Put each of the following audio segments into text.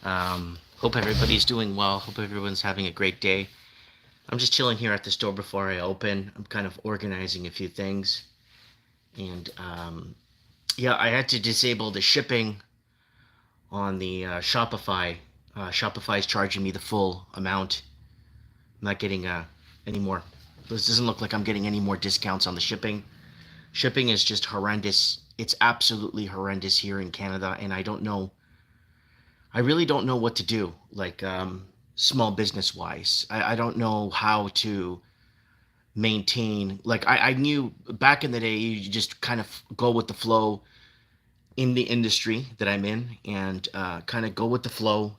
Hope everybody's doing well. Hope everyone's having a great day. I'm just chilling here at the store before I open. I'm kind of organizing a few things. And yeah, I had to disable the shipping on the Shopify. Shopify's charging me the full amount. I'm not getting any more. This doesn't look like I'm getting any more discounts on the shipping. Shipping is just horrendous. It's absolutely horrendous here in Canada, and I don't know. I really don't know what to do, like small business wise. I don't know how to maintain. Like I knew back in the day, you just kind of go with the flow in the industry that I'm in, and kind of go with the flow,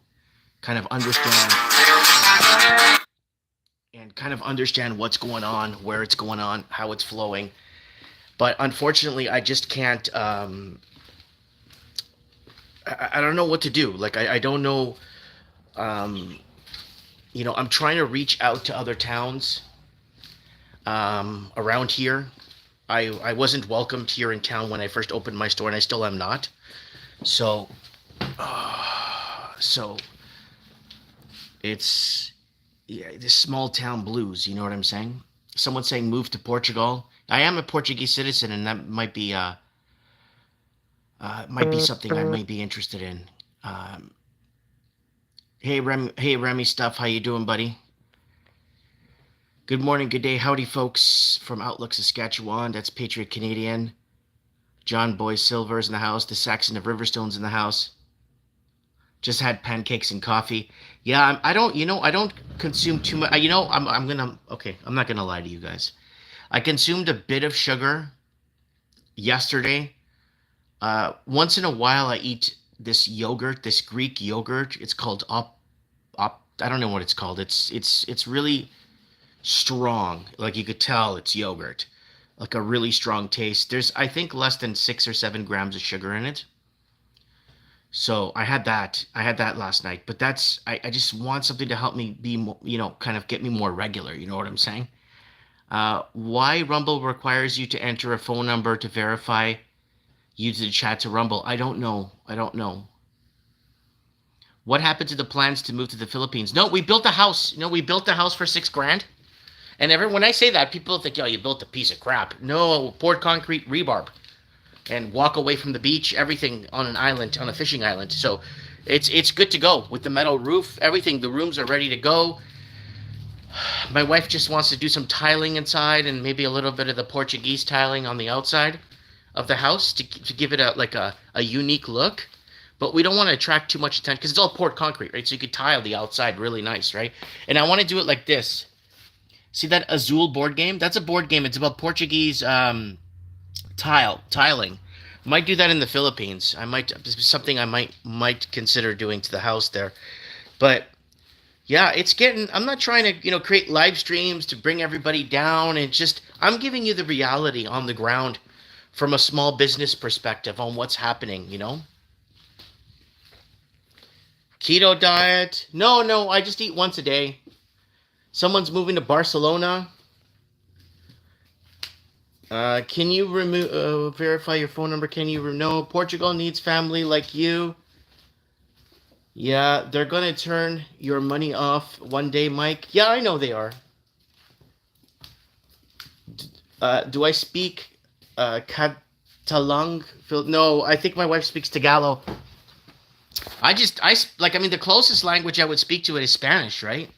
kind of understand and kind of understand what's going on, where it's going on, how it's flowing. But unfortunately, I just can't. I don't know what to do. Like I don't know. Um, I'm trying to reach out to other towns around here. I wasn't welcomed here in town when I first opened my store, and I still am not. So, so it's yeah, this small town blues. You know what I'm saying? Someone saying move to Portugal. I am a Portuguese citizen, and that might be something I might be interested in. Um, hey Remy stuff, how you doing, buddy? Good morning, good day, howdy, folks from Outlook, Saskatchewan. That's Patriot Canadian. John Boy Silver's in the house. The Saxon of Riverstone's in the house. Just had pancakes and coffee. Yeah, I don't consume too much. Okay, I'm not gonna lie to you guys. I consumed a bit of sugar yesterday. Once in a while, I eat this yogurt, this Greek yogurt. It's called I don't know what it's called. It's really strong. Like you could tell it's yogurt. Like a really strong taste. There's I think less than 6 or 7 grams of sugar in it. So I had that. I had that last night. But I just want something to help me be more, kind of get me more regular. You know what I'm saying? Why Rumble requires you to enter a phone number to verify you to chat to Rumble? I don't know. I don't know. What happened to the plans to move to the Philippines? No, we built a house. We built a house for 6 grand. And when I say that, people think, "Oh, you built a piece of crap." No, poured concrete, rebarb, and walk away from the beach. Everything on an island, on a fishing island. So, it's good to go with the metal roof. Everything. The rooms are ready to go. My wife just wants to do some tiling inside and maybe a little bit of the Portuguese tiling on the outside of the house to give it a unique look. But we don't want to attract too much attention because it's all poured concrete, right? So you could tile the outside really nice, right? And I want to do it like this. See that Azul board game? That's a board game. It's about Portuguese tiling. Might do that in the Philippines. I might something I might consider doing to the house there. But yeah, it's getting. I'm not trying to create live streams to bring everybody down. And just I'm giving you the reality on the ground from a small business perspective on what's happening. Keto diet? No. I just eat once a day. Someone's moving to Barcelona. Can you verify your phone number? Can you no? Portugal needs family like you. Yeah, they're gonna turn your money off one day, Mike. Yeah, I know they are. Do I speak Catalan? No, I think my wife speaks Tagalog. The closest language I would speak to it is Spanish, right?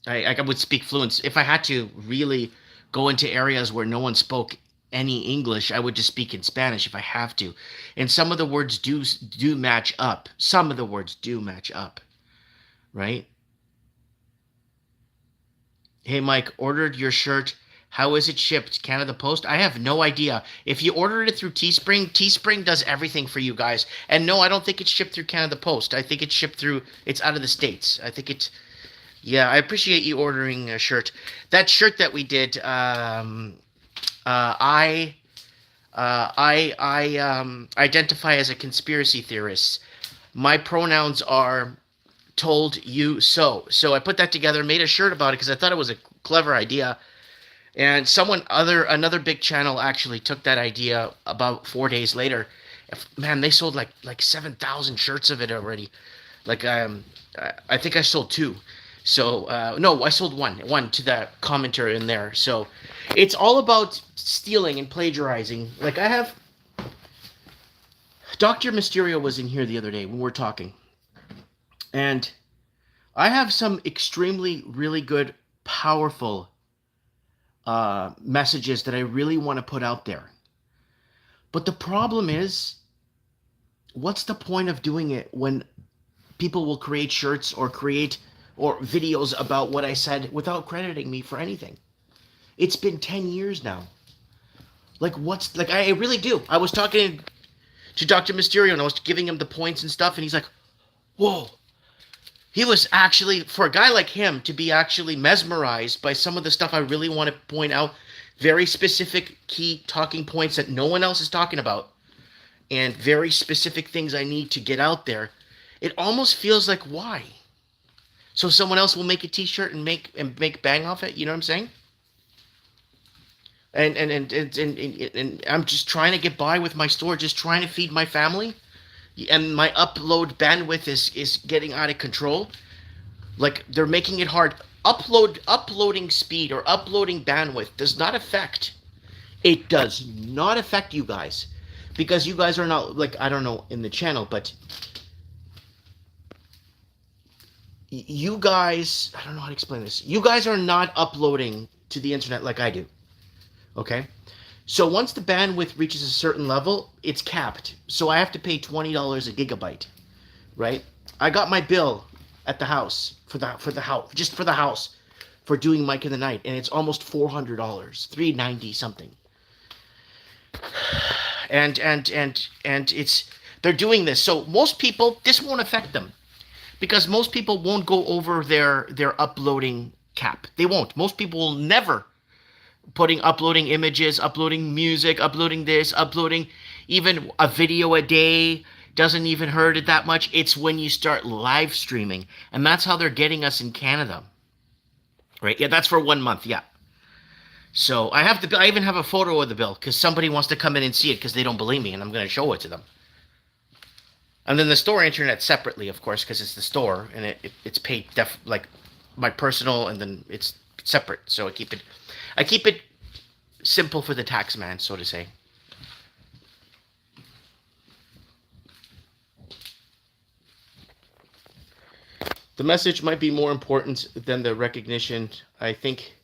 I would speak fluent. If I had to really go into areas where no one spoke any English, I would just speak in Spanish if I have to. And some of the words do match up. Some of the words do match up, right? Hey, Mike, ordered your shirt. How is it shipped? Canada Post? I have no idea. If you ordered it through Teespring, Teespring does everything for you guys. And no, I don't think it's shipped through Canada Post. I think it's shipped through, it's out of the States. I think it's, yeah, I appreciate you ordering a shirt. That shirt that we did, I identify as a conspiracy theorist. My pronouns are told you so. So I put that together, made a shirt about it because I thought it was a clever idea. And another big channel actually took that idea about 4 days later. Man, they sold like 7,000 shirts of it already. Like I think I sold two. So no, I sold one to that commenter in there. So it's all about stealing and plagiarizing. Like I have Dr. Mysterio was in here the other day when we were talking, and I have some extremely really good, powerful messages that I really want to put out there. But the problem is, what's the point of doing it when people will create shirts or videos about what I said without crediting me for anything? It's been 10 years now. I really do. I was talking to Dr. Mysterio and I was giving him the points and stuff, and he's like, whoa. He was actually, for a guy like him to be actually mesmerized by some of the stuff I really want to point out, very specific key talking points that no one else is talking about, and very specific things I need to get out there. It almost feels like, why? So someone else will make a t-shirt and make bang off it, you know what I'm saying? And I'm just trying to get by with my store, just trying to feed my family, and my upload bandwidth is getting out of control. Like, they're making it hard. Uploading speed or uploading bandwidth does not affect. It does not affect you guys, because you guys are not, like, I don't know in the channel, but you guys, I don't know how to explain this. You guys are not uploading to the internet like I do. Okay? So once the bandwidth reaches a certain level, it's capped. So I have to pay $20 a gigabyte, right? I got my bill at the house for the house, just for the house, for doing Mike in the Night, and it's almost $400, $390 something. And it's, they're doing this. So most people, this won't affect them, because most people won't go over their uploading cap. They won't. Most people will never uploading images, uploading music, uploading this, uploading even a video a day, doesn't even hurt it that much. It's when you start live streaming, and that's how they're getting us in Canada, right? Yeah, that's for 1 month. Yeah. So I even have a photo of the bill, because somebody wants to come in and see it because they don't believe me, and I'm going to show it to them. And then the store internet separately, of course, because it's the store, and it's paid like my personal, and then it's separate. So I keep it simple for the tax man, so to say. The message might be more important than the recognition. I think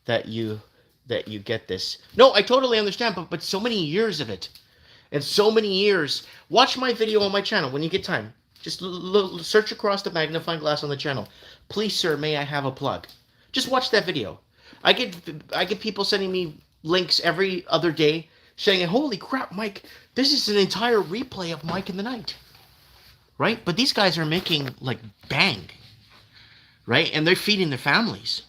that you get this. No, I totally understand, but so many years of it, and so many years. Watch my video on my channel when you get time. Just search across the magnifying glass on the channel. Please, sir, may I have a plug? Just watch that video. I get people sending me links every other day saying, holy crap, Mike, this is an entire replay of Mike in the Night. Right? But these guys are making, like, bang. Right? And they're feeding their families.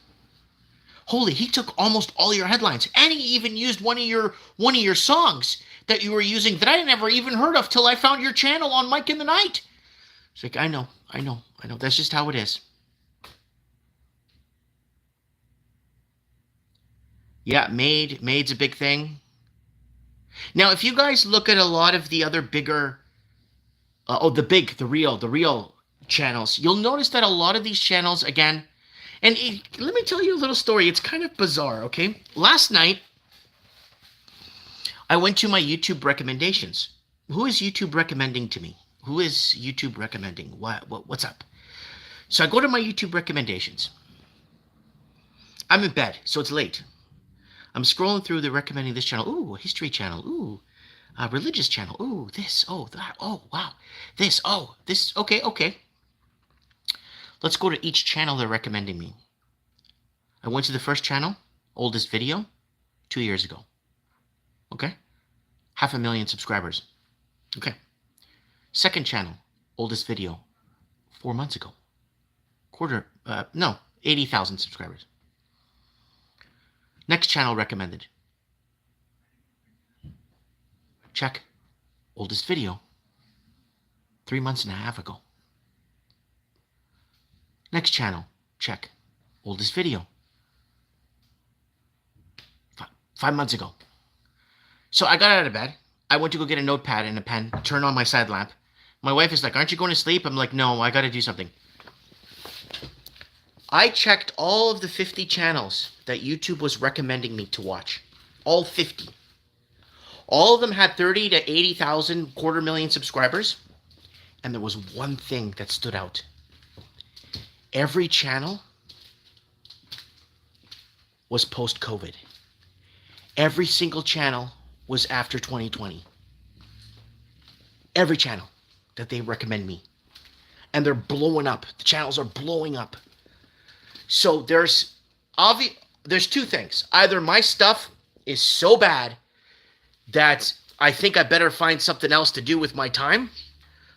Holy, he took almost all your headlines. And he even used one of your songs that you were using that I never even heard of till I found your channel on Mike in the Night. It's like, I know. That's just how it is. Yeah, Made's a big thing. Now, if you guys look at a lot of the other bigger, the real channels, you'll notice that a lot of these channels, again, and let me tell you a little story. It's kind of bizarre, okay? Last night, I went to my YouTube recommendations. Who is YouTube recommending to me? Who is YouTube recommending? What's up? So I go to my YouTube recommendations. I'm in bed, so it's late. I'm scrolling through, they're recommending this channel. Ooh, a history channel. Ooh, a religious channel. Ooh, this. Oh, that. Oh, wow. This. Oh, this. Okay. Let's go to each channel they're recommending me. I went to the first channel, oldest video, 2 years ago. Okay? 500,000 subscribers. Okay. Second channel, oldest video, 4 months ago. 80,000 subscribers. Next channel recommended. Check. Oldest video. 3 months and a half ago. Next channel. Check. Oldest video. 5 months ago. So I got out of bed. I went to go get a notepad and a pen, turn on my side lamp, My wife is like, aren't you going to sleep? I'm like, no, I got to do something. I checked all of the 50 channels that YouTube was recommending me to watch. All 50. All of them had 30 to 80,000, 250,000 subscribers. And there was one thing that stood out. Every channel was post-COVID. Every single channel was after 2020. Every channel that they recommend me. And they're blowing up. The channels are blowing up. So there's two things. Either my stuff is so bad that I think I better find something else to do with my time.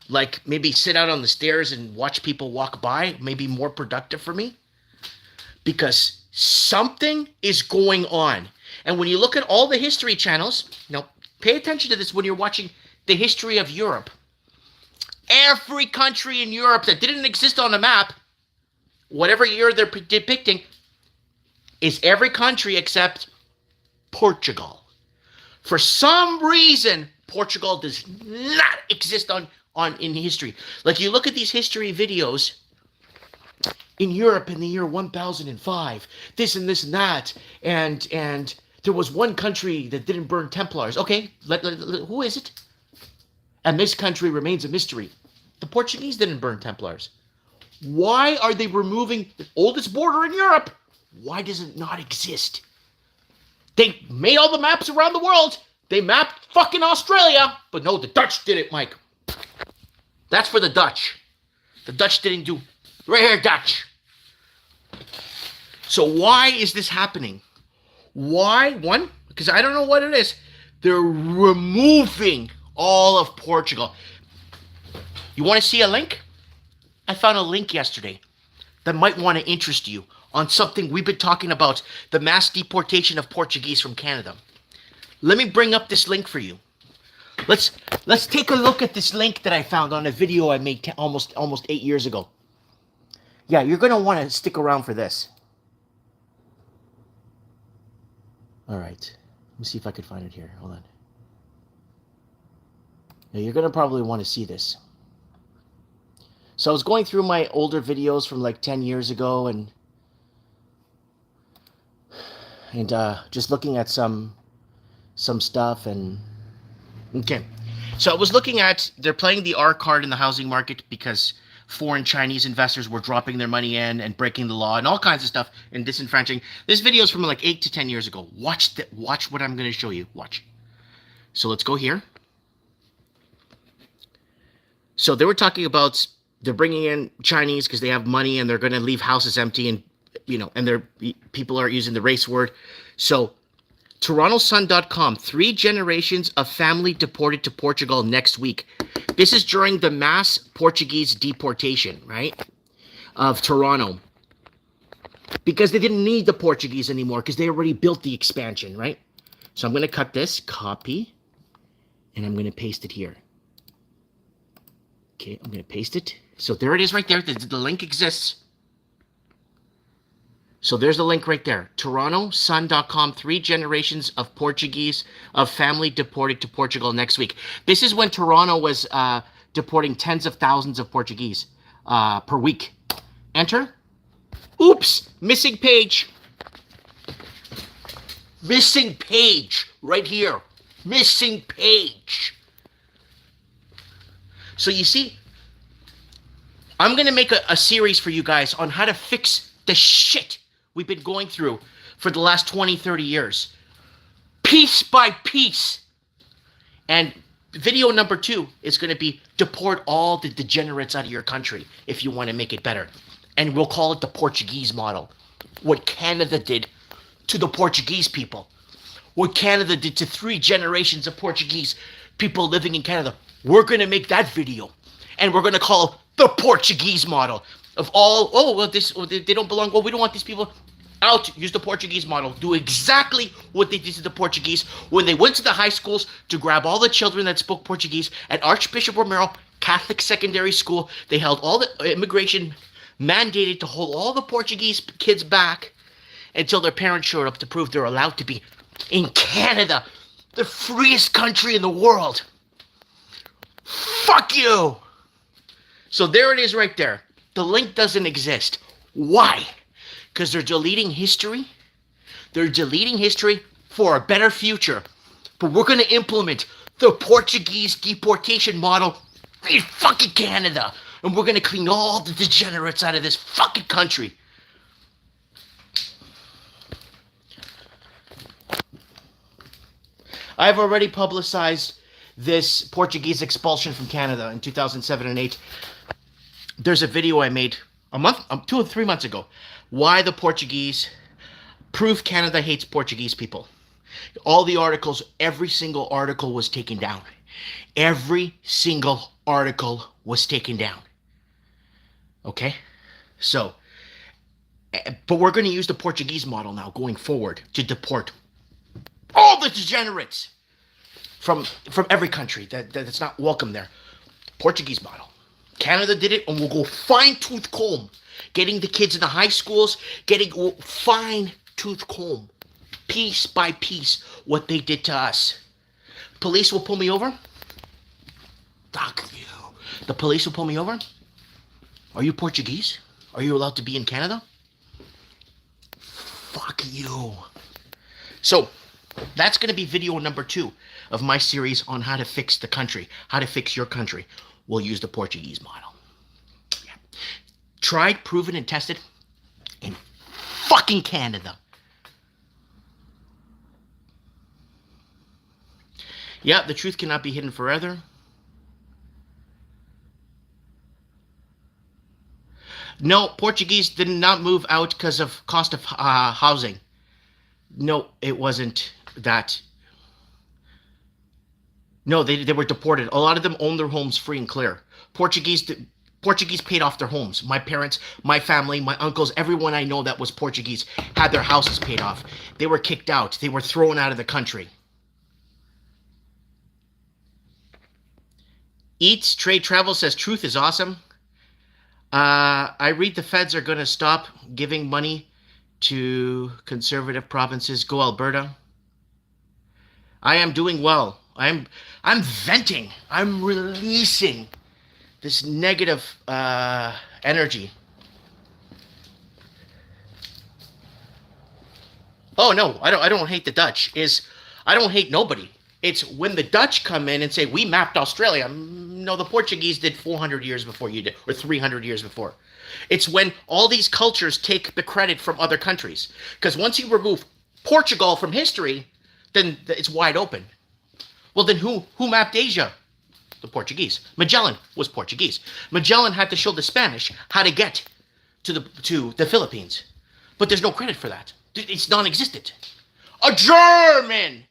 Like maybe sit out on the stairs and watch people walk by. Maybe more productive for me. Because something is going on. And when you look at all the history channels, now pay attention to this when you're watching the history of Europe. Every country in Europe that didn't exist on the map, whatever year they're depicting, is every country except Portugal. For some reason, Portugal does not exist in history. Like you look at these history videos in Europe in the year 1005, this and this and that, and there was one country that didn't burn Templars. Okay, who is it? And this country remains a mystery. The Portuguese didn't burn Templars. Why are they removing the oldest border in Europe? Why does it not exist? They made all the maps around the world. They mapped fucking Australia. But no, the Dutch did it, Mike. That's for the Dutch. The Dutch didn't do... Right here, Dutch. So why is this happening? Why? One, because I don't know what it is. They're removing all of Portugal. You want to see a link? I found a link yesterday that might want to interest you on something we've been talking about, the mass deportation of Portuguese from Canada. Let me bring up this link for you. Let's take a look at this link that I found on a video I made almost 8 years ago. Yeah, you're going to want to stick around for this. All right. Let me see if I could find it here. Hold on. Now, you're going to probably want to see this. So I was going through my older videos from like 10 years ago and just looking at some stuff and okay. So I was looking at, they're playing the R card in the housing market because foreign Chinese investors were dropping their money in and breaking the law and all kinds of stuff and disenfranchising. This video is from like 8 to 10 years ago. Watch what I'm going to show you. Watch. So let's go here. So they were talking about they're bringing in Chinese because they have money and they're going to leave houses empty and, and people are using the race word. So TorontoSun.com, 3 generations of family deported to Portugal next week. This is during the mass Portuguese deportation, right, of Toronto. Because they didn't need the Portuguese anymore because they already built the expansion, right? So I'm going to cut this, copy, and I'm going to paste it here. Okay, I'm going to paste it. So there it is right there. The link exists. So there's the link right there. TorontoSun.com, 3 generations of Portuguese, of family deported to Portugal next week. This is when Toronto was deporting tens of thousands of Portuguese per week. Enter. Oops, missing page. Missing page right here. Missing page. So you see, I'm going to make a series for you guys on how to fix the shit we've been going through for the last 20, 30 years. Piece by piece. And video number 2 is going to be deport all the degenerates out of your country if you want to make it better. And we'll call it the Portuguese model. What Canada did to the Portuguese people. What Canada did to 3 generations of Portuguese people living in Canada. We're going to make that video. And we're going to call the Portuguese model of all, they don't belong. Oh, we don't want these people out. Use the Portuguese model. Do exactly what they did to the Portuguese when they went to the high schools to grab all the children that spoke Portuguese at Archbishop Romero Catholic Secondary School. They held all the immigration mandated to hold all the Portuguese kids back until their parents showed up to prove they're allowed to be in Canada, the freest country in the world. Fuck you! So there it is right there. The link doesn't exist. Why? Because they're deleting history. They're deleting history for a better future. But we're going to implement the Portuguese deportation model in fucking Canada. And we're going to clean all the degenerates out of this fucking country. I've already publicized this Portuguese expulsion from Canada in 2007 and 8. There's a video I made a month, 2 or 3 months ago. Why the Portuguese prove Canada hates Portuguese people. All the articles, every single article was taken down. Every single article was taken down. Okay? So, but we're going to use the Portuguese model now going forward to deport all the degenerates from every country that's not welcome there. Portuguese model. Canada did it, and we'll go fine-tooth comb. Getting the kids in the high schools, getting fine-tooth comb. Piece by piece, what they did to us. Police will pull me over. Fuck you. The police will pull me over. Are you Portuguese? Are you allowed to be in Canada? Fuck you. So, that's going to be video number 2 of my series on how to fix the country. How to fix your country. We'll use the Portuguese model. Yeah. Tried, proven, and tested in fucking Canada. Yeah, the truth cannot be hidden forever. No, Portuguese did not move out because of cost of housing. No, it wasn't that. No, they were deported. A lot of them owned their homes free and clear. Portuguese paid off their homes. My parents, my family, my uncles, everyone I know that was Portuguese had their houses paid off. They were kicked out. They were thrown out of the country. Eats, Trade, Travel says truth is awesome. I read the feds are going to stop giving money to conservative provinces. Go Alberta. I am doing well. I'm venting. I'm releasing this negative energy. Oh no, I don't hate the Dutch. I don't hate nobody. It's when the Dutch come in and say, we mapped Australia. No, the Portuguese did 400 years before you did, or 300 years before. It's when all these cultures take the credit from other countries. Because once you remove Portugal from history, then it's wide open. Well, then who mapped Asia? The Portuguese. Magellan was Portuguese. Magellan had to show the Spanish how to get to the Philippines. But there's no credit for that. It's non-existent. A German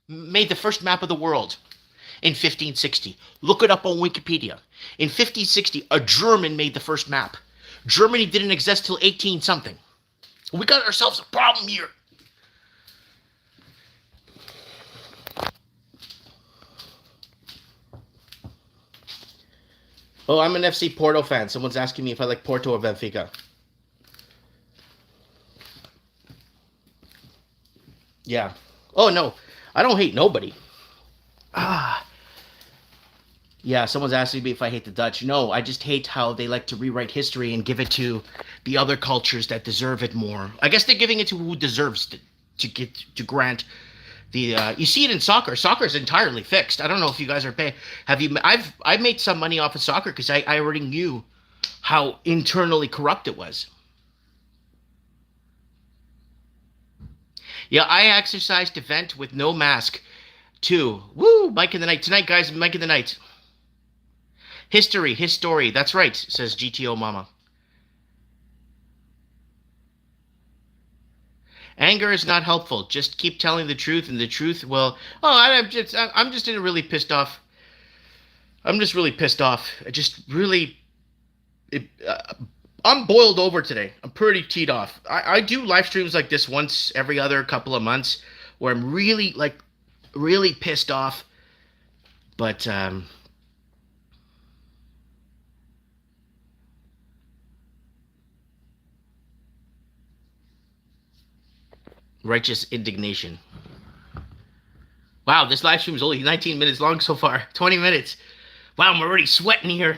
made the first map of the world in 1560. Look it up on Wikipedia. In 1560, a German made the first map. Germany didn't exist till 18-something. We got ourselves a problem here. Oh, I'm an FC Porto fan. Someone's asking me if I like Porto or Benfica. Yeah. Oh, no. I don't hate nobody. Yeah, someone's asking me if I hate the Dutch. No, I just hate how they like to rewrite history and give it to the other cultures that deserve it more. I guess they're giving it to who deserves to grant the. You see it in soccer. Soccer is entirely fixed. I don't know if you guys are paying. I've made some money off of soccer because I already knew how internally corrupt it was. Yeah, I exercised to vent with no mask, too. Woo! Mike in the night. Tonight, guys, Mike in the night. History, his story. That's right, says GTO Mama. Anger is not helpful. Just keep telling the truth, and the truth will... Oh, I'm just really pissed off. I'm just really pissed off. I just really... I'm boiled over today. I'm pretty teed off. I do live streams like this once every other couple of months where I'm really, really pissed off. But, righteous indignation. Wow, this live stream is only 19 minutes long so far. 20 minutes. Wow, I'm already sweating here.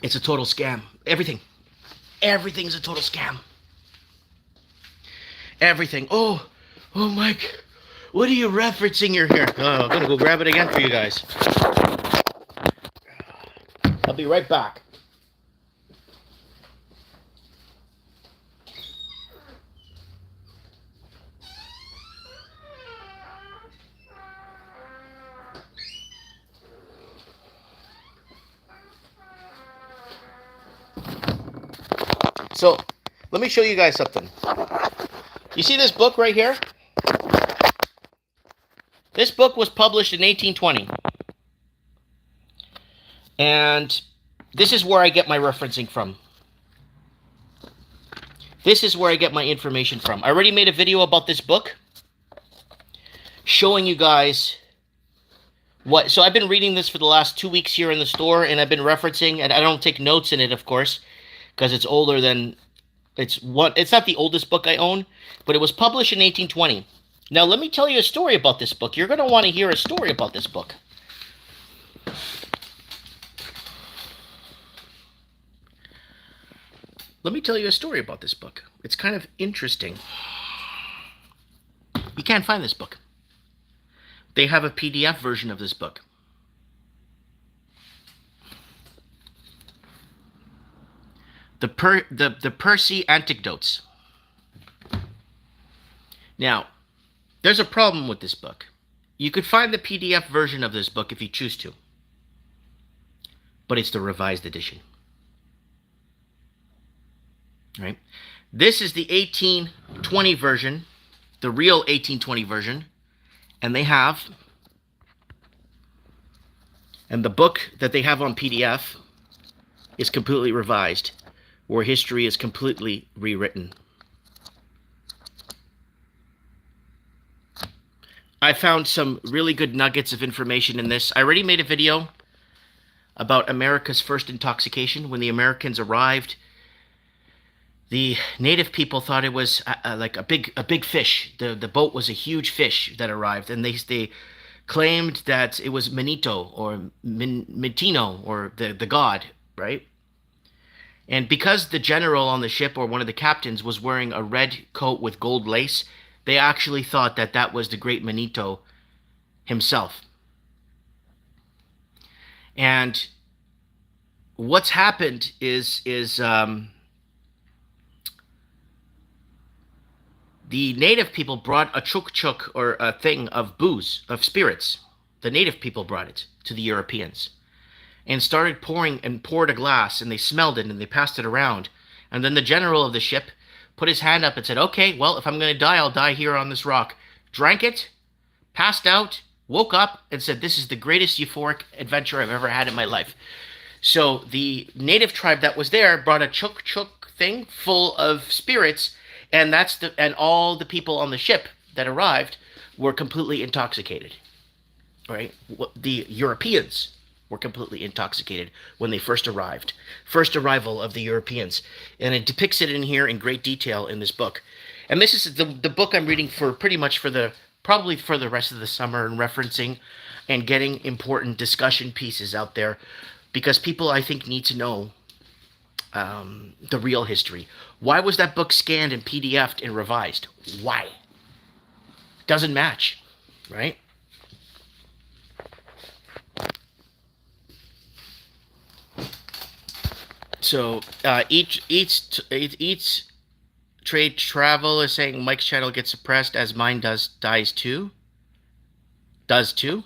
It's a total scam. Everything. Everything's a total scam. Everything. Oh, Mike. What are you referencing here? I'm gonna go grab it again for you guys. I'll be right back. So, let me show you guys something. You see this book right here? This book was published in 1820. And this is where I get my referencing from. This is where I get my information from. I already made a video about this book, showing you guys what... So I've been reading this for the last 2 weeks here in the store, and I've been referencing, and I don't take notes in it, of course, because it's older than... It's not the oldest book I own, but it was published in 1820. Now, let me tell you a story about this book. You're going to want to hear a story about this book. Let me tell you a story about this book. It's kind of interesting. You can't find this book. They have a PDF version of this book. The Percy Anecdotes. Now, there's a problem with this book. You could find the PDF version of this book if you choose to, but it's the revised edition. Right? This is the 1820 version, the real 1820 version, and the book that they have on PDF is completely revised, where history is completely rewritten. I found some really good nuggets of information in this. I already made a video about America's first intoxication. When the Americans arrived, the native people thought it was like a big fish. The boat was a huge fish that arrived, and they claimed that it was Manito or Mitino, or the god, right? And because the general on the ship, or one of the captains, was wearing a red coat with gold lace, they actually thought that that was the great Manito himself. And what's happened is the native people brought a chuk-chuk, or a thing of booze, of spirits. The native people brought it to the Europeans and started poured a glass, and they smelled it, and they passed it around. And then the general of the ship put his hand up and said, okay, well, if I'm going to die, I'll die here on this rock. Drank it, passed out, woke up, and said, this is the greatest euphoric adventure I've ever had in my life. So the native tribe that was there brought a chuk-chuk thing full of spirits, and all the people on the ship that arrived were completely intoxicated. Right? The Europeans were completely intoxicated when they first arrived. First arrival of the Europeans. And it depicts it in here in great detail in this book. And this is the book I'm reading for pretty much probably for the rest of the summer, and referencing and getting important discussion pieces out there, because people, I think, need to know the real history. Why was that book scanned and PDF'd and revised? Why? Doesn't match, right? So each trade travel is saying Mike's channel gets suppressed as mine dies too. Does too.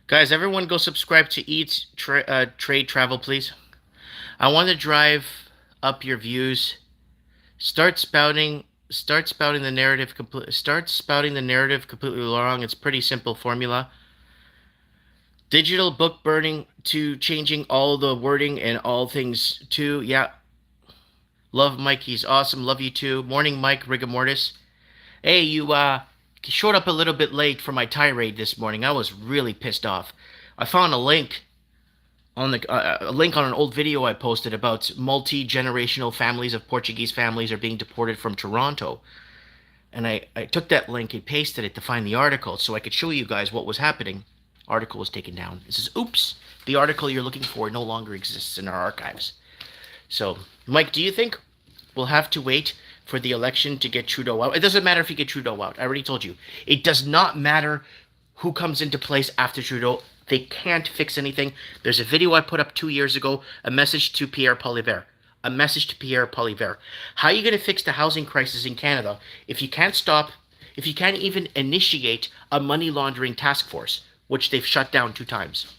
Guys, everyone go subscribe to Eats Trade Travel, please. I want to drive up your views. Start spouting the narrative completely wrong. It's pretty simple formula. Digital book burning to changing all the wording and all things too. Yeah. Love Mike. He's awesome. Love you too. Morning, Mike. Rigor mortis. Hey, you showed up a little bit late for my tirade this morning. I was really pissed off. I found a link on an old video I posted about multi-generational families of Portuguese families are being deported from Toronto. And I took that link and pasted it to find the article so I could show you guys what was happening. Article was taken down. It says, oops, the article you're looking for no longer exists in our archives. So, Mike, do you think we'll have to wait for the election to get Trudeau out? It doesn't matter if you get Trudeau out. I already told you. It does not matter who comes into place after Trudeau. They can't fix anything. There's a video I put up 2 years ago, a message to Pierre Poilievre. A message to Pierre Poilievre. How are you going to fix the housing crisis in Canada if you can't even initiate a money laundering task force, which they've shut down 2 times?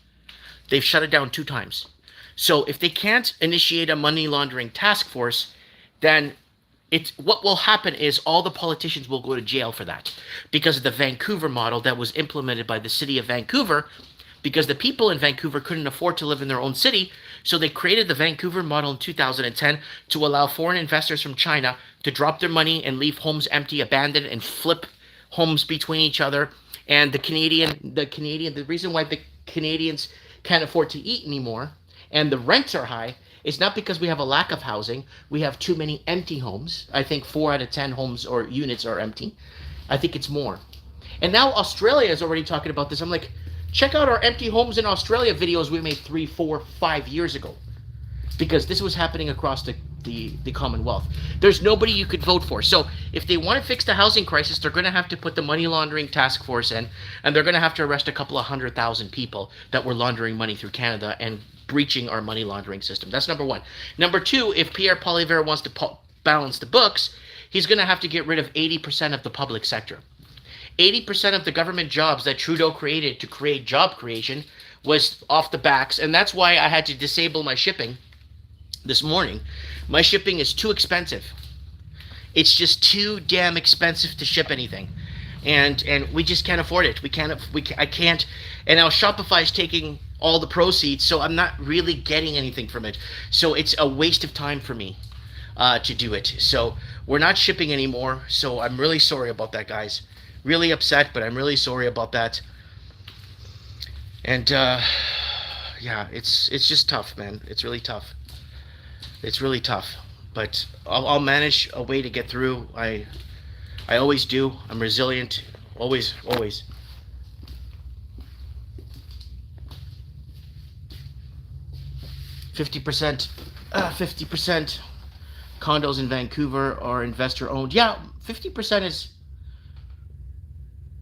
They've shut it down 2 times. So if they can't initiate a money laundering task force, then what will happen is all the politicians will go to jail for that, because of the Vancouver model that was implemented by the city of Vancouver, because the people in Vancouver couldn't afford to live in their own city. So they created the Vancouver model in 2010 to allow foreign investors from China to drop their money and leave homes empty, abandoned, and flip homes between each other. And the reason why the Canadians can't afford to eat anymore and the rents are high is not because we have a lack of housing. We have too many empty homes. I think 4 out of 10 homes or units are empty. I think it's more. And now Australia is already talking about this. I'm like, check out our empty homes in Australia videos we made 3, 4, 5 years ago. Because this was happening across the Commonwealth. There's nobody you could vote for. So if they want to fix the housing crisis, they're going to have to put the money laundering task force in, and they're going to have to arrest a couple of 100,000 people that were laundering money through Canada and breaching our money laundering system. That's number 1. Number 2, if Pierre Poilievre wants to balance the books, he's going to have to get rid of 80% of the public sector. 80% of the government jobs that Trudeau created to create job creation was off the backs, and that's why I had to disable my shipping this morning. My shipping is too expensive. It's just too damn expensive to ship anything, and we just can't afford it. I can't. And now Shopify's taking all the proceeds, so I'm not really getting anything from it. So it's a waste of time for me to do it. So we're not shipping anymore. So I'm really sorry about that, guys. Really upset, but I'm really sorry about that. And yeah, it's just tough, man. It's really tough. It's really tough, but I'll manage a way to get through. I always do. I'm resilient, always. 50%, 50% condos in Vancouver are investor owned. Yeah, 50% is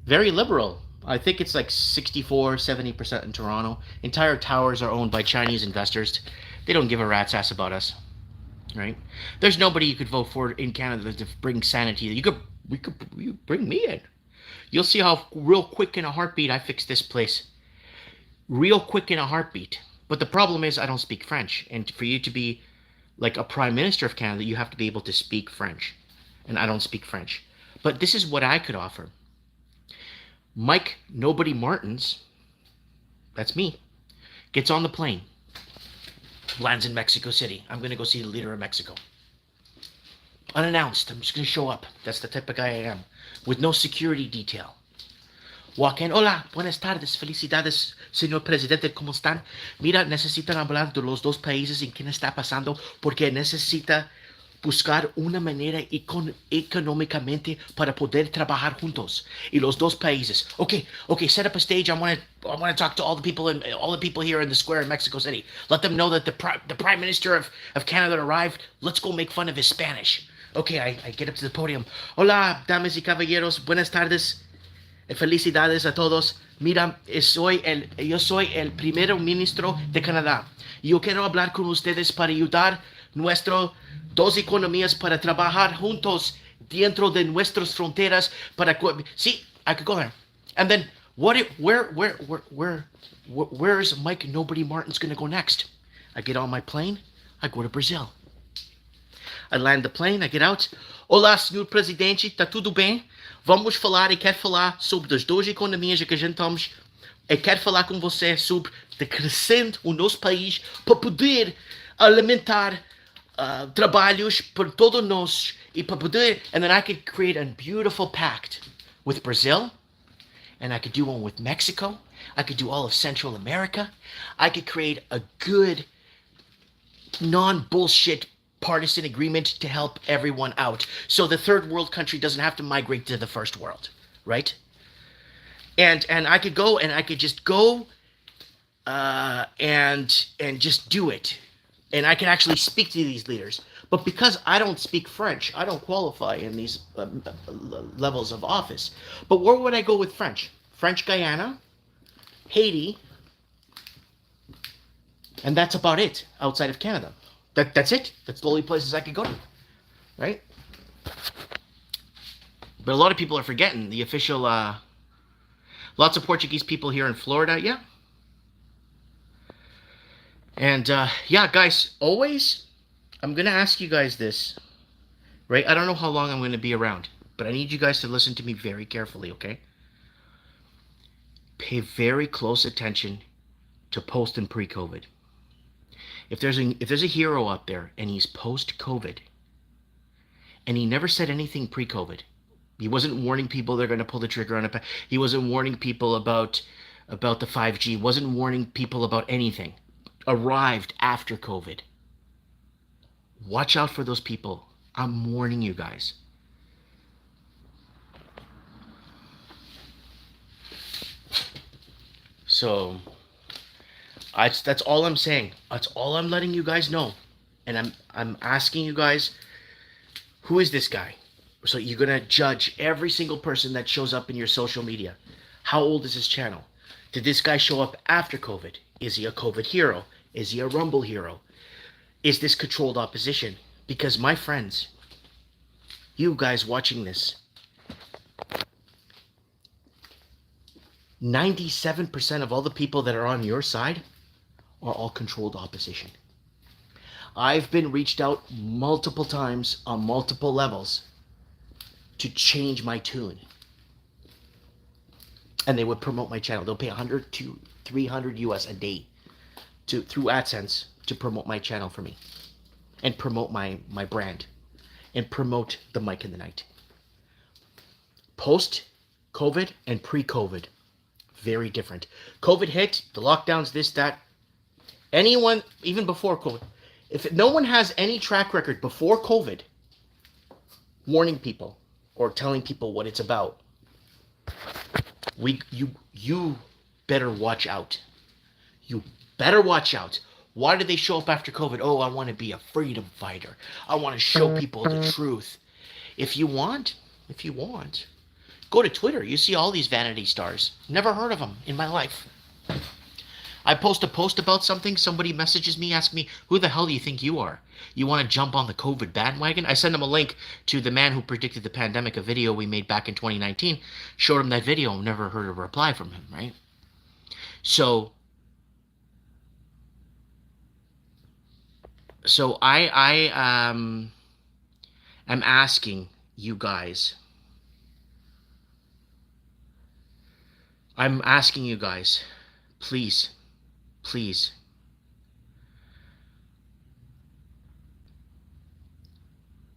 very liberal. I think it's like 64, 70% in Toronto. Entire towers are owned by Chinese investors. They don't give a rat's ass about us, right? There's nobody you could vote for in Canada to bring sanity. You bring me in. You'll see how real quick in a heartbeat I fix this place. Real quick in a heartbeat. But the problem is I don't speak French. And for you to be like a prime minister of Canada, you have to be able to speak French. And I don't speak French. But this is what I could offer. Mike Nobody Martins, that's me, gets on the plane, lands in Mexico City. I'm going to go see the leader of Mexico. Unannounced. I'm just going to show up. That's the type of guy I am. With no security detail. Walk in. Hola, buenas tardes. Felicidades, señor presidente. ¿Cómo están? Mira, necesitan hablar de los dos países en qué está pasando porque necesita buscar una manera económicamente para poder trabajar juntos. Y los dos países. Okay, set up a stage. I want to talk to all the people here in the square in Mexico City. Let them know that the Prime Minister of Canada arrived. Let's go make fun of his Spanish. Okay, I get up to the podium. Hola, damas y caballeros. Buenas tardes. Felicidades a todos. Mira, yo soy el primer ministro de Canadá. Yo quiero hablar con ustedes para ayudar nuestras dos economías para trabajar juntos dentro de nuestras fronteras para see, I could go there. And then where's Mike Nobody Martins gonna go next? I get on my plane, I go to Brazil. I land the plane, I get out. Olá, senhor presidente, tá tudo bem? Vamos falar, e quero falar sobre as duas economias que a gente estamos. Eu quero falar com você sobre de crescendo o nosso país para poder alimentar trabalhos para todos nós e para poder. And then I could create a beautiful pact with Brazil, and I could do one with Mexico. I could do all of Central America. I could create a good, non-bullshit partisan agreement to help everyone out. So the third world country doesn't have to migrate to the first world, right? And I could go and I could just go and just do it. And I can actually speak to these leaders. But because I don't speak French, I don't qualify in these levels of office. But where would I go with French? French Guyana, Haiti, and that's about it outside of Canada. That's it. That's the only places I could go to, right? But a lot of people are forgetting the official, lots of Portuguese people here in Florida, yeah. And, yeah, guys, always, I'm going to ask you guys this, right? I don't know how long I'm going to be around, but I need you guys to listen to me very carefully, okay? Pay very close attention to post and pre-COVID. If there's a hero out there and he's post-COVID and he never said anything pre-COVID, he wasn't warning people they're going to pull the trigger on it. He wasn't warning people about the 5G. Wasn't warning people about anything. Arrived after COVID. Watch out for those people. I'm warning you guys. So that's all I'm saying. That's all I'm letting you guys know. And I'm asking you guys, who is this guy? So you're going to judge every single person that shows up in your social media. How old is his channel? Did this guy show up after COVID? Is he a COVID hero? Is he a Rumble hero? Is this controlled opposition? Because my friends, you guys watching this, 97% of all the people that are on your side are all controlled opposition. I've been reached out multiple times on multiple levels to change my tune. And they would promote my channel. They'll pay 100 to 300 US a day through AdSense to promote my channel for me. And promote my brand. And promote the Mike in the Night. Post-COVID and pre-COVID. Very different. COVID hit, the lockdowns, this, that. Anyone, even before COVID, if no one has any track record before COVID, warning people or telling people what it's about, you better watch out. You better watch out. Why did they show up after COVID? Oh, I want to be a freedom fighter. I want to show people the truth. If you want, go to Twitter. You see all these vanity stars. Never heard of them in my life. I post a post about something, somebody messages me, asks me, who the hell do you think you are? You want to jump on the COVID bandwagon? I send them a link to the man who predicted the pandemic, a video we made back in 2019. Showed him that video, never heard a reply from him, right? So I am asking you guys, please,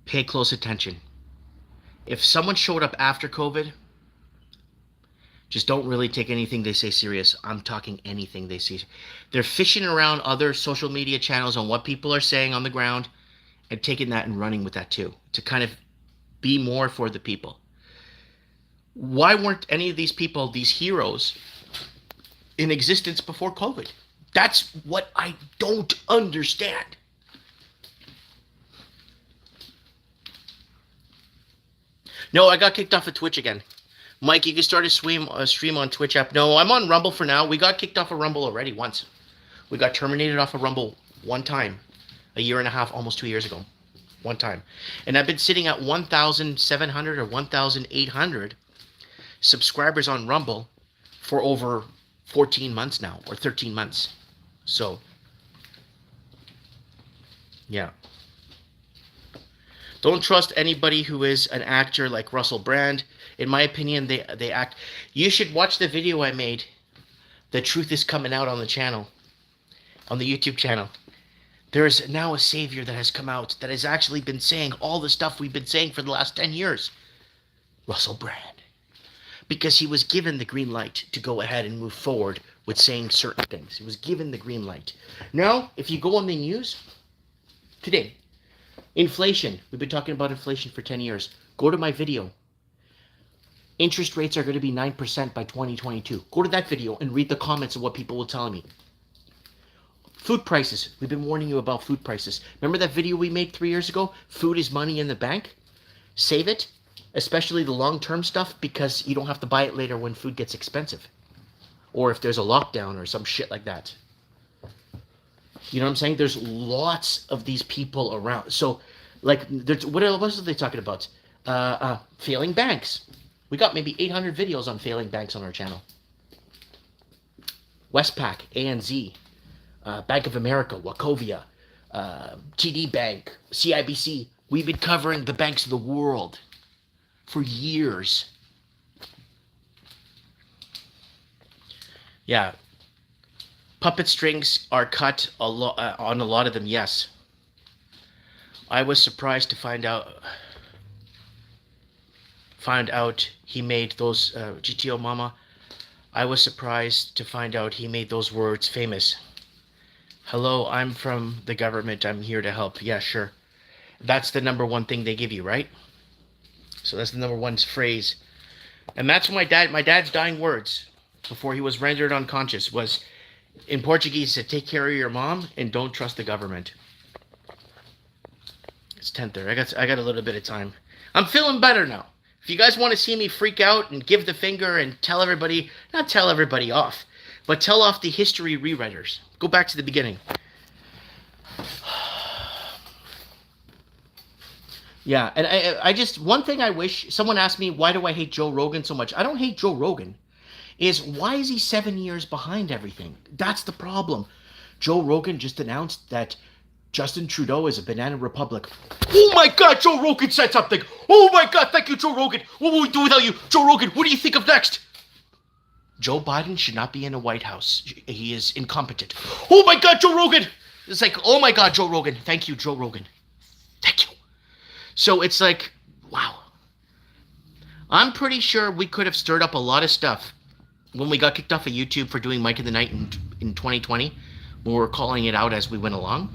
pay close attention. If someone showed up after COVID, just don't really take anything they say serious. I'm talking anything they say. They're fishing around other social media channels on what people are saying on the ground and taking that and running with that too, to kind of be more for the people. Why weren't any of these people, these heroes, in existence before COVID? That's what I don't understand. No, I got kicked off of Twitch again. Mike, you can start a stream on Twitch app. No, I'm on Rumble for now. We got kicked off of Rumble already once. We got terminated off of Rumble one time, a year and a half, almost 2 years ago. One time. And I've been sitting at 1,700 or 1,800 subscribers on Rumble for over 14 months now, or 13 months. So, yeah. Don't trust anybody who is an actor like Russell Brand. In my opinion, they act. You should watch the video I made. The truth is coming out on the channel, on the YouTube channel. There is now a savior that has come out that has actually been saying all the stuff we've been saying for the last 10 years. Russell Brand. Because he was given the green light to go ahead and move forward with saying certain things. He was given the green light. Now, if you go on the news today, Inflation. We've been talking about inflation for 10 years. Go to my video. Interest rates are going to be 9% by 2022. Go to that video and read the comments of what people will tell me. Food prices. We've been warning you about food prices. Remember that video we made 3 years ago? Food is money in the bank. Save it, especially the long-term stuff, because you don't have to buy it later when food gets expensive. Or if there's a lockdown or some shit like that. You know what I'm saying? There's lots of these people around. So, like, what else are they talking about? Failing banks. We got maybe 800 videos on failing banks on our channel. Westpac, ANZ, Bank of America, Wachovia, TD Bank, CIBC. We've been covering the banks of the world for years. Yeah. Puppet strings are cut on a lot of them, yes. I was surprised to find out he made those, GTO Mama, I was surprised to find out he made those words famous. Hello, I'm from the government, I'm here to help. Yeah, sure. That's the number one thing they give you, right? So that's the number one phrase. And that's my dad's dying words before he was rendered unconscious was, in Portuguese, said, take care of your mom and don't trust the government. It's 10:30. I got a little bit of time. I'm feeling better now. If you guys want to see me freak out and give the finger and tell everybody, not tell everybody off, but tell off the history rewriters. Go back to the beginning. Yeah, and I just, one thing I wish, someone asked me, why do I hate Joe Rogan so much? I don't hate Joe Rogan. Is why is he 7 years behind everything? That's the problem. Joe Rogan just announced that Justin Trudeau is a banana republic. Oh my God, Joe Rogan said something. Oh my God, thank you, Joe Rogan. What will we do without you? Joe Rogan, what do you think of next? Joe Biden should not be in the White House. He is incompetent. Oh my God, Joe Rogan. It's like, oh my God, Joe Rogan. Thank you, Joe Rogan. Thank you. So it's like, wow. I'm pretty sure we could have stirred up a lot of stuff when we got kicked off of YouTube for doing Mike in the Night in 2020, when we were calling it out as we went along.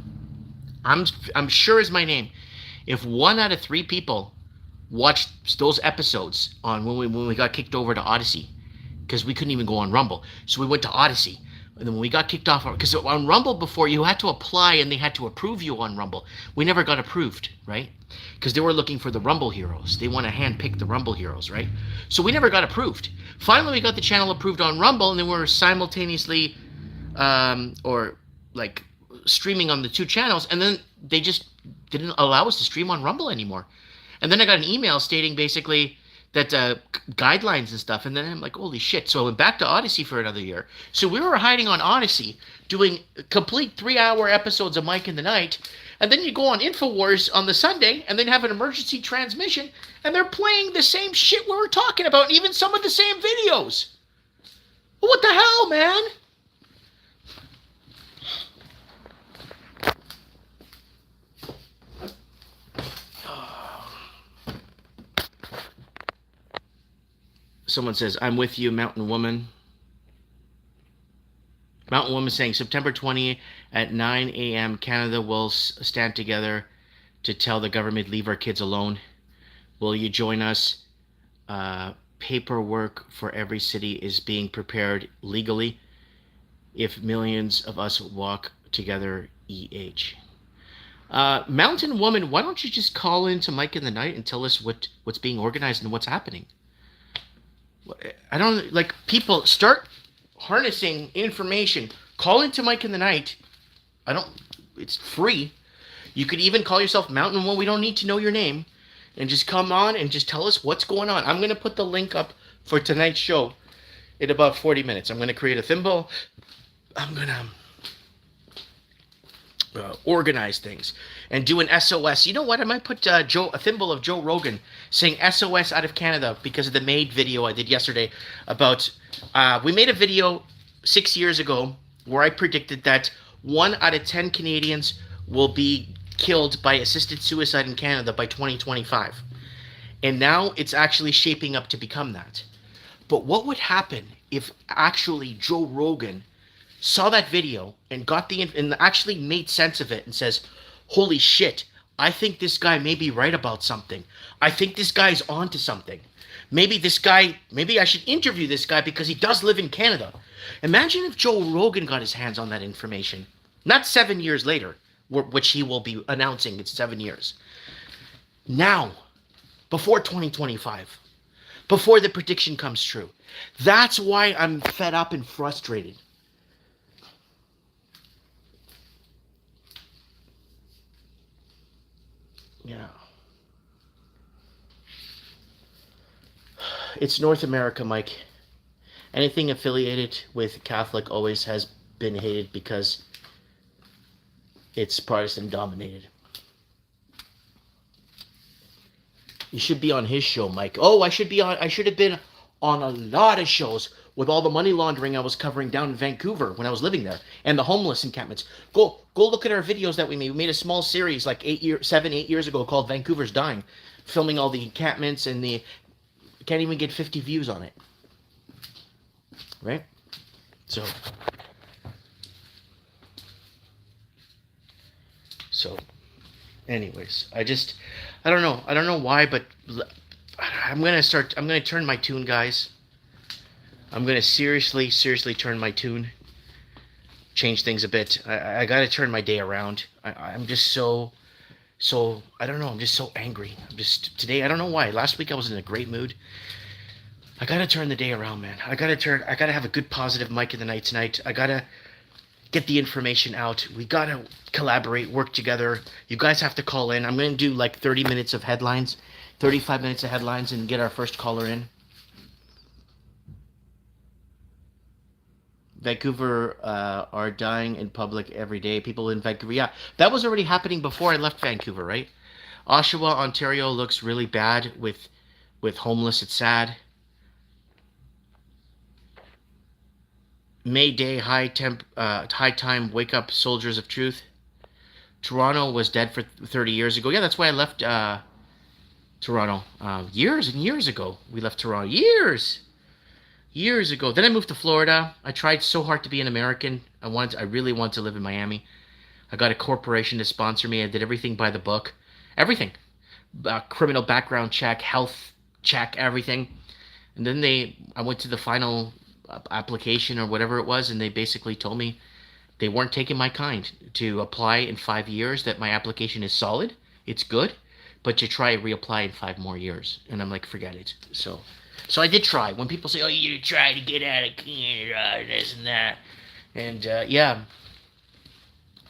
I'm sure as my name, if 1 out of 3 people watched those episodes on when we got kicked over to Odyssey, because we couldn't even go on Rumble, so we went to Odyssey. And then when we got kicked off, because on Rumble before, you had to apply and they had to approve you on Rumble. We never got approved, right? Because they were looking for the Rumble heroes. They want to handpick the Rumble heroes, right? So we never got approved. Finally, we got the channel approved on Rumble, and then we were simultaneously, streaming on the 2 channels, and then they just didn't allow us to stream on Rumble anymore. And then I got an email stating basically that guidelines and stuff, and then I'm like, holy shit. So I went back to Odyssey for another year. So we were hiding on Odyssey, doing complete 3-hour episodes of Mike in the Night, and then you go on InfoWars on the Sunday, and then have an emergency transmission, and they're playing the same shit we were talking about, and even some of the same videos. What the hell, man? Someone says, I'm with you, Mountain Woman. Mountain Woman saying, September 20 at 9 a.m., Canada will stand together to tell the government, leave our kids alone. Will you join us? Paperwork for every city is being prepared legally. If millions of us walk together, EH. Mountain Woman, why don't you just call into Mike in the Night and tell us what's being organized and what's happening? I don't, like, people start harnessing information. Call into Mike in the Night. It's free. You could even call yourself Mountain One. We don't need to know your name. And just come on and just tell us what's going on. I'm going to put the link up for tonight's show in about 40 minutes. I'm going to create a thimble. I'm going to organize things and do an SOS. You know what? I might put a thimble of Joe Rogan saying SOS out of Canada because of the Made video I did yesterday about, we made a video 6 years ago where I predicted that 1 out of 10 Canadians will be killed by assisted suicide in Canada by 2025. And now it's actually shaping up to become that. But what would happen if actually Joe Rogan saw that video and got and actually made sense of it and says, holy shit, I think this guy may be right about something. I think this guy's onto something. Maybe I should interview this guy because he does live in Canada. Imagine if Joe Rogan got his hands on that information. Not 7 years later, which he will be announcing it's 7 years. Now, before 2025, before the prediction comes true. That's why I'm fed up and frustrated. Yeah. It's North America, Mike. Anything affiliated with Catholic always has been hated because it's Protestant dominated. You should be on his show, Mike. Oh, I should have been on a lot of shows with all the money laundering I was covering down in Vancouver when I was living there, and the homeless encampments. Go look at our videos that we made. We made a small series like 7, 8 years ago called Vancouver's Dying, filming all the encampments, and the can't even get 50 views on it. Right? So anyways, I don't know why, but I'm gonna turn my tune, guys. I'm gonna seriously turn my tune, change things a bit. I gotta turn my day around. I'm just so I don't know, I'm just so angry. Today, I don't know why. Last week I was in a great mood. I gotta turn the day around, man. I gotta have a good positive Mike in the night tonight. I gotta get the information out. We gotta collaborate, work together. You guys have to call in. I'm gonna do like 30 minutes of headlines, 35 minutes of headlines, and get our first caller in. Vancouver are dying in public every day. People in Vancouver, yeah, that was already happening before I left Vancouver, right? Oshawa, Ontario looks really bad with homeless. It's sad. May Day, high time, wake up, soldiers of truth. Toronto was dead for 30 years ago. Yeah, that's why I left Toronto. Years and years ago, we left Toronto. Years ago. Then I moved to Florida. I tried so hard to be an American. I really wanted to live in Miami. I got a corporation to sponsor me. I did everything by the book. Everything. Criminal background check, health check, everything. And then I went to the final application or whatever it was, and they basically told me they weren't taking my kind to apply in 5 years, that my application is solid, it's good, but to try reapply in 5 more years. And I'm like, forget it. So I did try. When people say, oh, you try to get out of Canada, this and that, and yeah,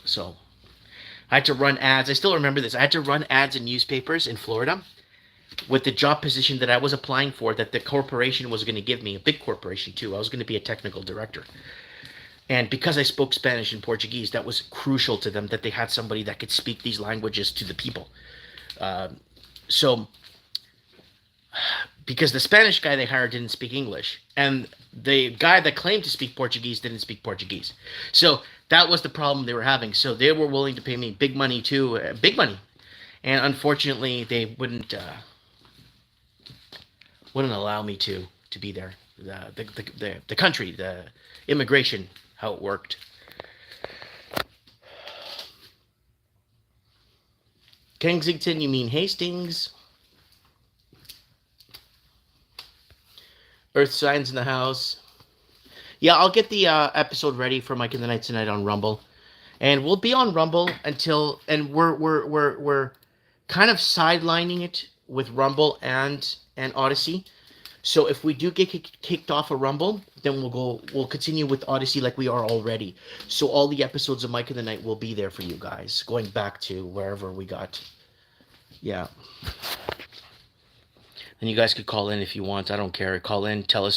so I had to run ads. I still remember this. I had to run ads in newspapers in Florida with the job position that I was applying for, that the corporation was going to give me, a big corporation too. I was going to be a technical director. And because I spoke Spanish and Portuguese, that was crucial to them, that they had somebody that could speak these languages to the people. So, because the Spanish guy they hired didn't speak English, and the guy that claimed to speak Portuguese didn't speak Portuguese. So that was the problem they were having. So they were willing to pay me big money too, big money. And unfortunately, they wouldn't allow me to be there. The country, the immigration, how it worked. Kensington, you mean Hastings? Earth Signs in the house. Yeah, I'll get the episode ready for Mike in the Night tonight on Rumble, and we'll be on Rumble until, and we're kind of sidelining it with Rumble and Odyssey. So if we do get kicked off a Rumble, then we'll continue with Odyssey like we are already. So all the episodes of Mike in the Night will be there for you guys, going back to wherever we got. Yeah. And you guys could call in if you want. I don't care. Call in. Tell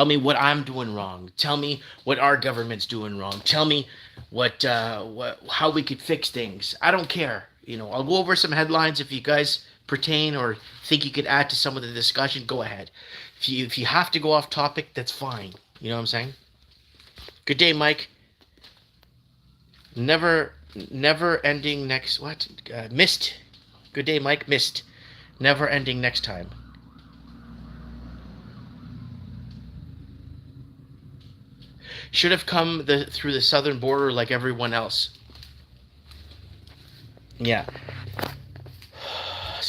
me what I'm doing wrong. Tell me what our government's doing wrong. Tell me how we could fix things. I don't care. I'll go over some headlines if you guys pertain or think you could add to some of the discussion. Go ahead. If you have to go off topic, that's fine. You know what I'm saying? Good day, Mike. Never ending next what? Missed. Good day, Mike. Missed. Never ending next time. Should have come through the southern border like everyone else. Yeah.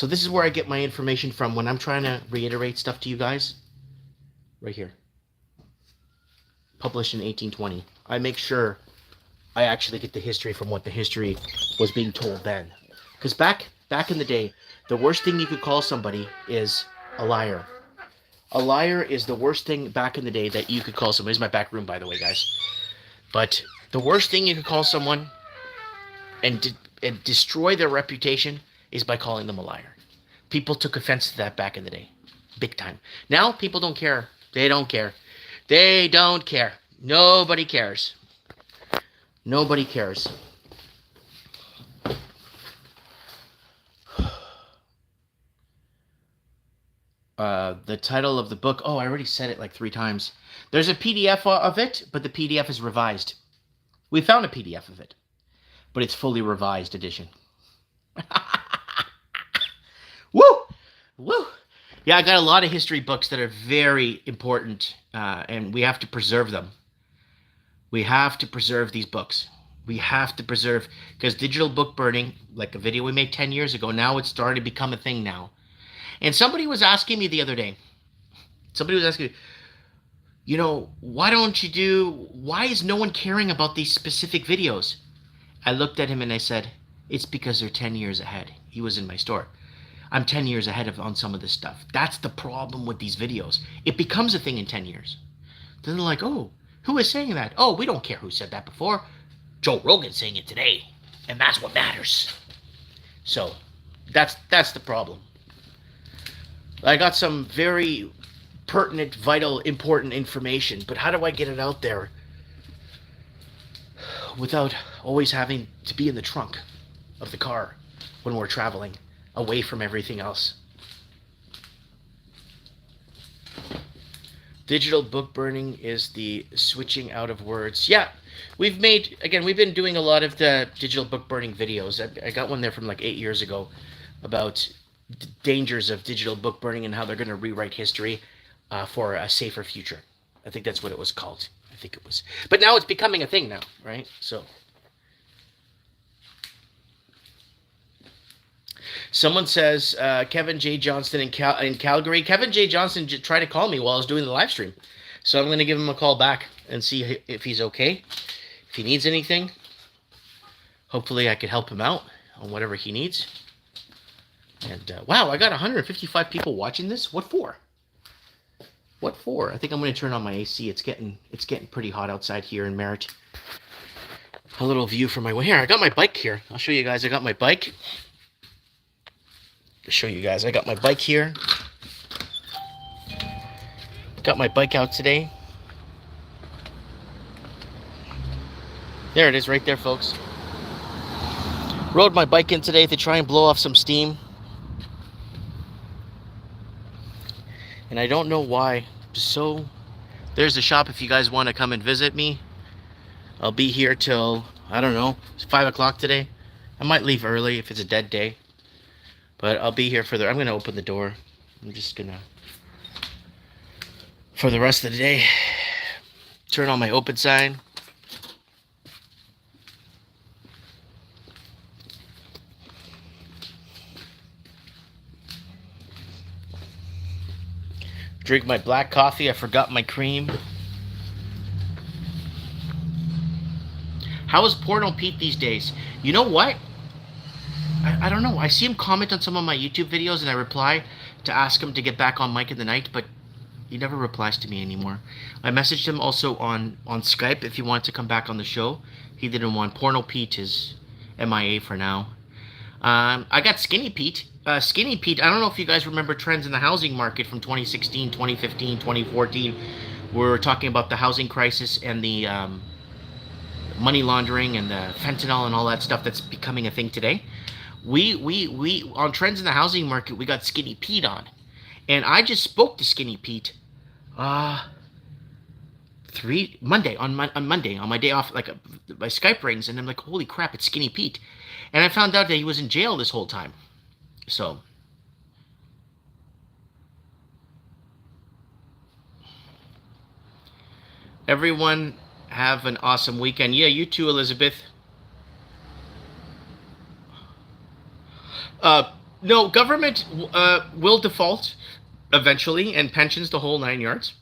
So this is where I get my information from when I'm trying to reiterate stuff to you guys. Right here. Published in 1820. I make sure I actually get the history from what the history was being told then. Because back in the day, the worst thing you could call somebody is a liar. A liar is the worst thing back in the day that you could call somebody. This is my back room, by the way, guys. But the worst thing you could call someone and destroy their reputation is by calling them a liar. People took offense to that back in the day. Big time. Now, people don't care. They don't care. They don't care. Nobody cares. Nobody cares. The title of the book. Oh, I already said it like 3 times. There's a PDF of it, but the PDF is revised. We found a PDF of it, but it's fully revised edition. Woo! Woo! Yeah, I got a lot of history books that are very important, and we have to preserve them. We have to preserve these books. We have to preserve, because digital book burning, like a video we made 10 years ago, now it's starting to become a thing now. And somebody was asking me the other day, you know, why is no one caring about these specific videos? I looked at him and I said, it's because they're 10 years ahead. He was in my store. I'm 10 years ahead on some of this stuff. That's the problem with these videos. It becomes a thing in 10 years. Then they're like, oh, who is saying that? Oh, we don't care who said that before. Joe Rogan's saying it today. And that's what matters. So, that's the problem. I got some very pertinent, vital, important information, but how do I get it out there without always having to be in the trunk of the car when we're traveling, away from everything else? Digital book burning is the switching out of words. Yeah, we've been doing a lot of the digital book burning videos. I got one there from like 8 years ago about the dangers of digital book burning and how they're going to rewrite history for a safer future. I think that's what it was called. I think it was. But now it's becoming a thing now, right? So someone says Kevin J. Johnston in Calgary. Kevin J. Johnston tried to call me while I was doing the live stream. So I'm going to give him a call back and see if he's okay, if he needs anything. Hopefully I could help him out on whatever he needs. And wow, I got 155 people watching this. What for? What for? I think I'm going to turn on my AC. It's getting pretty hot outside here in Merritt. A little view from my way here. I got my bike here. I'll show you guys. I got my bike. Show you guys. I got my bike here. Got my bike out today. There it is right there, folks. Rode my bike in today to try and blow off some steam. And I don't know why. So there's the shop if you guys want to come and visit me. I'll be here till, I don't know, it's 5 o'clock today. I might leave early if it's a dead day. But I'll be here I'm going to open the door. I'm just going to, for the rest of the day, turn on my open sign. Drink my black coffee. I forgot my cream. How is Porno Pete these days? You know what? I don't know. I see him comment on some of my YouTube videos and I reply to ask him to get back on Mike in the Night, but he never replies to me anymore. I messaged him also on Skype if he wanted to come back on the show. He didn't want. Porno Pete is MIA for now. I got Skinny Pete. Skinny Pete, I don't know if you guys remember trends in the housing market from 2016, 2015, 2014. We're talking about the housing crisis and the money laundering and the fentanyl and all that stuff that's becoming a thing today. We on trends in the housing market, we got Skinny Pete on. And I just spoke to Skinny Pete Monday, on my day off, like my Skype rings, and I'm like, holy crap, it's Skinny Pete. And I found out that he was in jail this whole time. So, everyone have an awesome weekend. Yeah, you too, Elizabeth. No, government will default eventually, and pensions the whole 9 yards.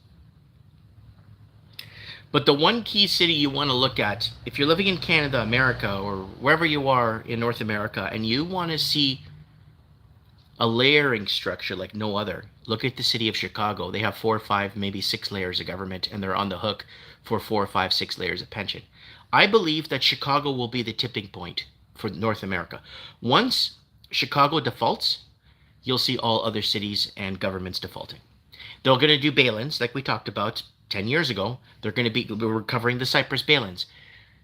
But the one key city you want to look at, if you're living in Canada, America, or wherever you are in North America, and you want to see a layering structure like no other, look at the city of Chicago. They have 4 or 5, maybe 6 layers of government, and they're on the hook for 4 or 5, 6 layers of pension. I believe that Chicago will be the tipping point for North America. Once Chicago defaults, you'll see all other cities and governments defaulting. They're going to do bail-ins like we talked about 10 years ago. They're going to be recovering the Cyprus bail-ins.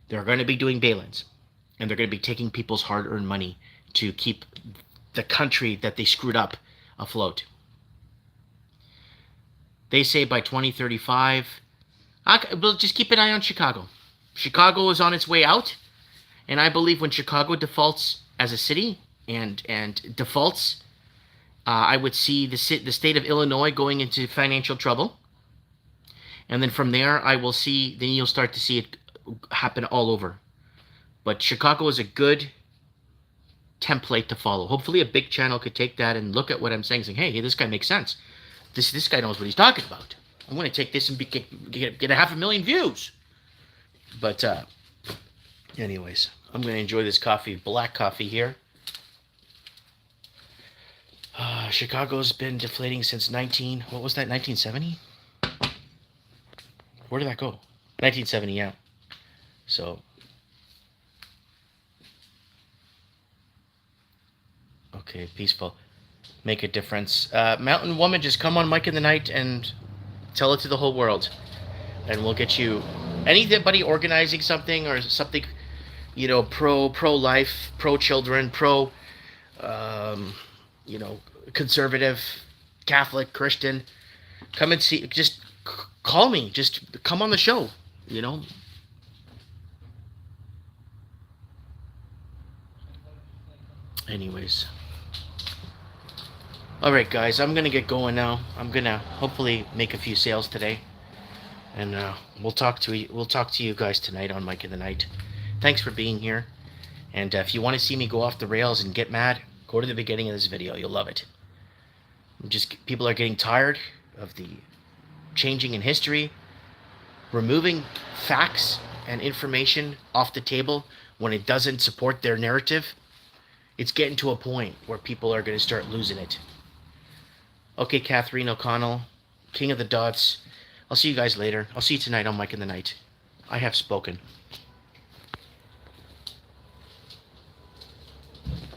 They're going to be doing bail-ins. And they're going to be taking people's hard-earned money to keep the country that they screwed up afloat. They say by 2035, we'll just keep an eye on Chicago. Chicago is on its way out. And I believe when Chicago defaults as a city and defaults, I would see the state of Illinois going into financial trouble. And then from there, then you'll start to see it happen all over. But Chicago is a good template to follow. Hopefully a big channel could take that and look at what I'm saying, hey, this guy makes sense. This guy knows what he's talking about. I'm going to take this and get 500,000 views. But anyways, I'm going to enjoy this coffee, black coffee here. Chicago's been deflating since 1970? Where did that go? 1970, yeah. So, okay, peaceful. Make a difference. Mountain Woman, just come on Mike in the Night and tell it to the whole world. And we'll get you anybody organizing something or something, pro-life, pro-children, conservative, Catholic, Christian. Come and see, just call me. Just come on the show, Anyways. Alright, guys, I'm going to get going now. I'm going to hopefully make a few sales today. And we'll talk to you guys tonight on Mike in the Night. Thanks for being here. And if you want to see me go off the rails and get mad, go to the beginning of this video. You'll love it. People are getting tired of the changing in history, removing facts and information off the table when it doesn't support their narrative. It's getting to a point where people are going to start losing it. Okay, Catherine O'Connell, King of the Dots. I'll see you guys later. I'll see you tonight on Mike in the Night. I have spoken.